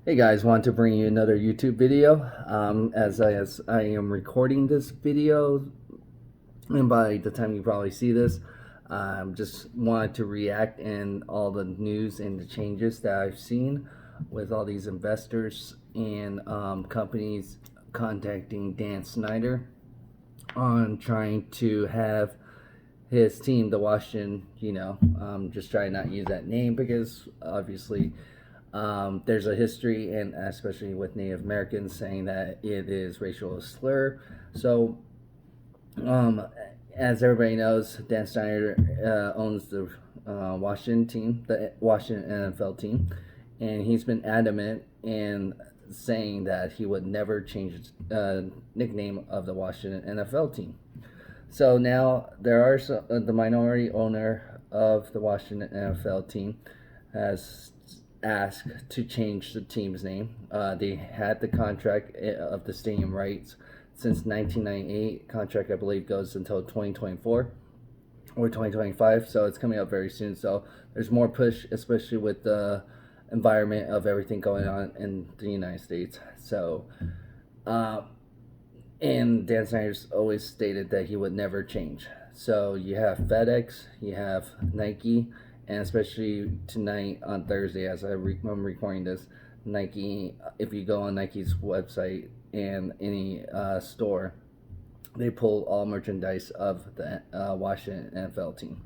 Hey guys, want to bring you another YouTube video. As I am recording this video, and by the time you probably see this, just wanted to react in all the news and the changes that I've seen with all these investors and companies contacting Dan Synder on trying to have his team, the Washington, just try not use that name because obviously there's a history, and especially with Native Americans, saying that it is racial slur. So, um, as everybody knows, Dan Snyder owns the Washington team, the Washington NFL team, and he's been adamant in saying that he would never change the nickname of the Washington NFL team. So now there are the minority owner of the Washington NFL team has asked to change the team's name. They had the contract of the stadium rights since 1998. Contract, I believe, goes until 2024 or 2025, so it's coming up very soon. So there's more push, especially with the environment of everything going on in the United States. So, and Dan Snyder's always stated that he would never change. So you have FedEx, you have Nike, and especially tonight on Thursday, as I'm recording this, Nike. If you go on Nike's website and any store, they pull all merchandise of the Washington NFL team.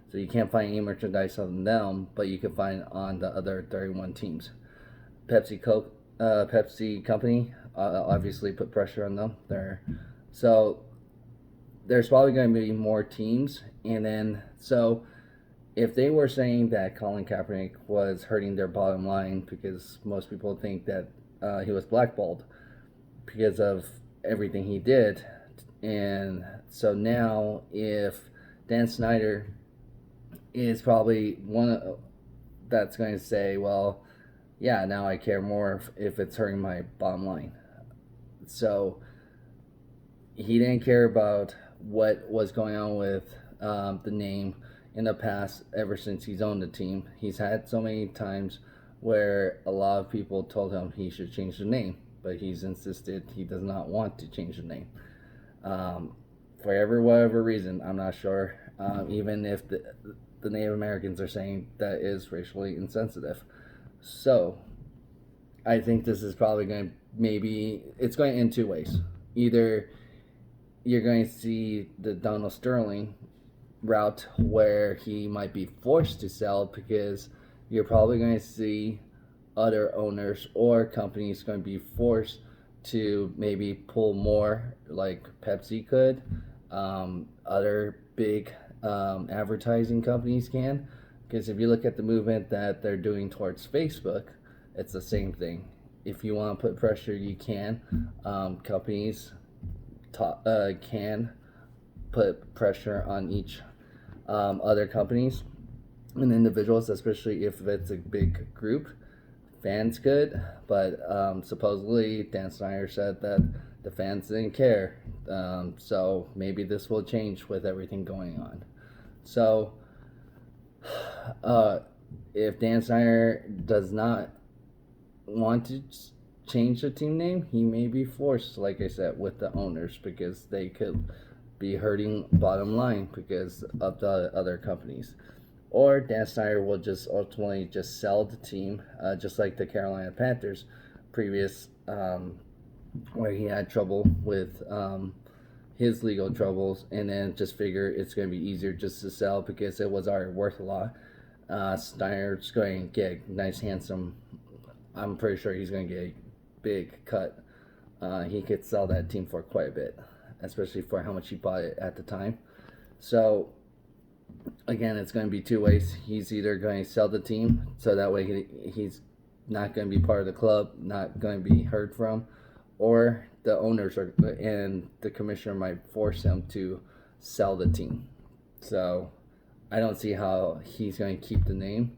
So you can't find any merchandise on them, but you can find on the other 31 teams. Pepsi company obviously put pressure on them there. So there's probably going to be more teams, and then so if they were saying that Colin Kaepernick was hurting their bottom line because most people think that he was blackballed because of everything he did, and so now if Dan Snyder is probably one that's going to say, well, yeah, now I care more if it's hurting my bottom line. So he didn't care about what was going on with the name in the past ever since he's owned the team. He's had so many times where a lot of people told him he should change the name, but he's insisted he does not want to change the name. For whatever reason, I'm not sure. Even if the Native Americans are saying that is racially insensitive. So I think this is probably going to it's going to end two ways. Either you're going to see the Donald Sterling route where he might be forced to sell because you're probably going to see other owners or companies going to be forced to maybe pull more like Pepsi could. Other big advertising companies can, because if you look at the movement that they're doing towards Facebook, it's the same thing. If you want to put pressure, you can. Companies can put pressure on each other companies and individuals, especially if it's a big group. Fans could, but supposedly Dan Snyder said that the fans didn't care. So maybe this will change with everything going on. So if Dan Snyder does not want to change the team name, he may be forced, like I said, with the owners because they could be hurting bottom line because of the other companies. Or Dan Snyder will just ultimately just sell the team, just like the Carolina Panthers previous, where he had trouble with his legal troubles, and then just figure it's going to be easier just to sell because it was already worth a lot. Snyder's going to get a nice, handsome. I'm pretty sure he's going to get a big cut. He could sell that team for quite a bit, especially for how much he bought it at the time. So again, it's going to be two ways. He's either going to sell the team so that way he's not going to be part of the club, not going to be heard from, or the owners are and the commissioner might force him to sell the team. So I don't see how he's going to keep the name.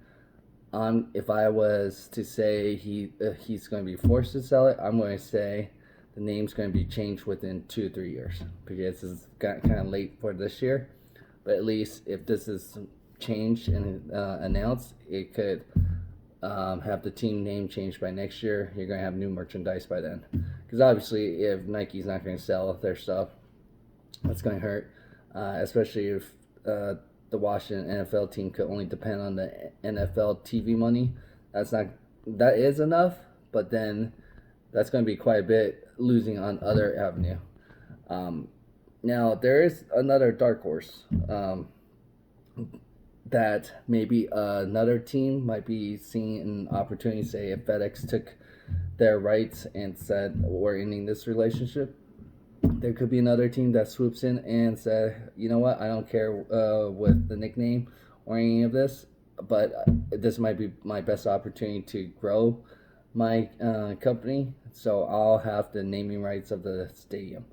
If I was to say he's going to be forced to sell it, I'm going to say the name's going to be changed within 2 or 3 years because it's got kind of late for this year. But at least if this is changed and announced, it could have the team name changed by next year, you're going to have new merchandise by then. Because obviously, if Nike's not going to sell their stuff, that's going to hurt. Especially if the Washington NFL team could only depend on the NFL TV money. That is enough, but then that's going to be quite a bit losing on other avenue. Now there is another dark horse. That maybe another team might be seeing an opportunity. Say if FedEx took their rights and said we're ending this relationship, there could be another team that swoops in and said, you know what, I don't care with the nickname or any of this, but this might be my best opportunity to grow my company, so I'll have the naming rights of the stadium,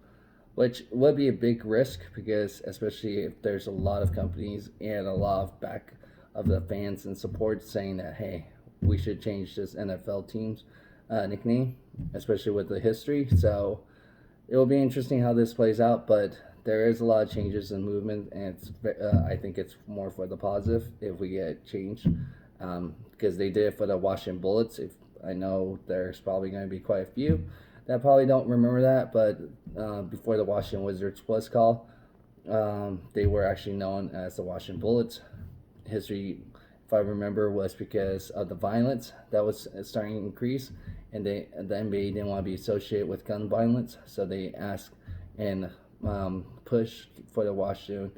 which would be a big risk because especially if there's a lot of companies and a lot of back of the fans and support saying that, hey, we should change this NFL team's nickname, especially with the history. So it will be interesting how this plays out, but there is a lot of changes in movement, and I think it's more for the positive if we get changed, because they did it for the Washington Bullets. If I know there's probably going to be quite a few that probably don't remember that, but before the Washington Wizards was called, they were actually known as the Washington Bullets. History, if I remember, was because of the violence that was starting to increase, and the NBA didn't want to be associated with gun violence, so they asked and pushed for the Washington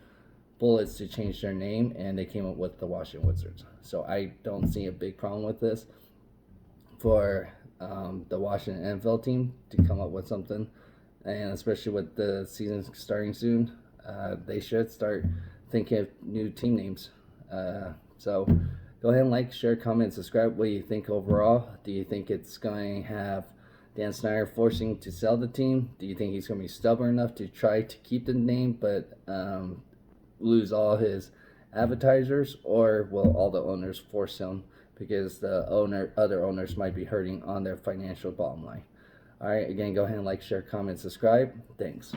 Bullets to change their name, and they came up with the Washington Wizards. So I don't see a big problem with this for the Washington NFL team to come up with something, and especially with the season starting soon, they should start thinking of new team names. So go ahead and like, share, comment, subscribe. What do you think overall? Do you think it's going to have Dan Synder forcing to sell the team? Do you think he's going to be stubborn enough to try to keep the name but lose all his advertisers, or will all the owners force him because the other owners might be hurting on their financial bottom line? All right, again, go ahead and like, share, comment, subscribe. Thanks.